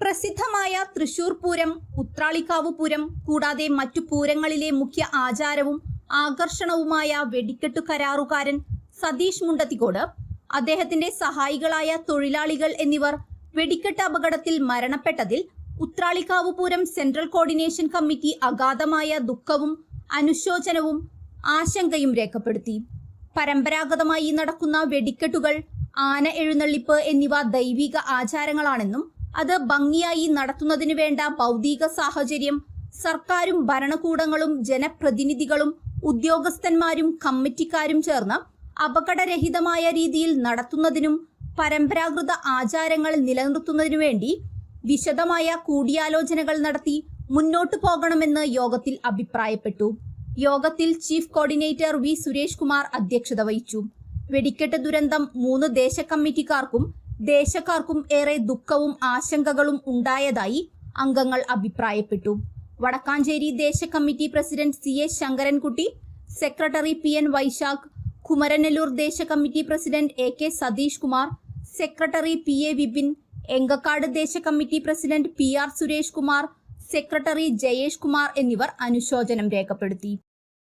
പ്രസിദ്ധമായ തൃശൂർ പൂരം, ഉത്രാളിക്കാവ് പൂരം കൂടാതെ മറ്റു പൂരങ്ങളിലെ മുഖ്യ ആചാരവും ആകർഷണവുമായ വെടിക്കെട്ടു കരാറുകാരൻ സതീഷ് മുണ്ടത്തിക്കോട്, അദ്ദേഹത്തിന്റെ സഹായികളായ തൊഴിലാളികൾ എന്നിവർ വെടിക്കെട്ട് അപകടത്തിൽ മരണപ്പെട്ടതിൽ Uthralikkavu Pooram central coordination committee അഗാധമായ ദുഃഖവും അനുശോചനവും ആശങ്കയും രേഖപ്പെടുത്തി. പരമ്പരാഗതമായി നടക്കുന്ന വെടിക്കെട്ടുകൾ, ആന എഴുന്നള്ളിപ്പ് എന്നിവ ദൈവിക ആചാരങ്ങളാണെന്നും അത് ഭംഗിയായി നടത്തുന്നതിനു വേണ്ട ഭൗതിക സാഹചര്യം സർക്കാരും ഭരണകൂടങ്ങളും ജനപ്രതിനിധികളും ഉദ്യോഗസ്ഥന്മാരും കമ്മിറ്റിക്കാരും ചേർന്ന് അപകടരഹിതമായ രീതിയിൽ നടത്തുന്നതിനും പരമ്പരാഗത ആചാരങ്ങൾ നിലനിർത്തുന്നതിനു വേണ്ടി വിശദമായ കൂടിയാലോചനകൾ നടത്തി മുന്നോട്ടു പോകണമെന്ന് യോഗത്തിൽ അഭിപ്രായപ്പെട്ടു. യോഗത്തിൽ chief coordinator V Suresh Kumar അധ്യക്ഷത വഹിച്ചു. വെടിക്കെട്ട് ദുരന്തം 3 ദേശകമ്മിറ്റിക്കാർക്കും ദേശക്കാർക്കും ഏറെ ദുഃഖവും ആശങ്കകളും ഉണ്ടായതായി അംഗങ്ങൾ അഭിപ്രായപ്പെട്ടു. വടക്കാഞ്ചേരി ദേശകമ്മിറ്റി president CA Sankarankutty, secretary PN Vaishakh, Kumaranellur ദേശകമ്മിറ്റി president AK Satheesh Kumar, secretary PA Vipin, Engakkad ദേശകമ്മിറ്റി president PR Suresh Kumar, secretary Jayesh Kumar എന്നിവർ അനുശോചനം രേഖപ്പെടുത്തി.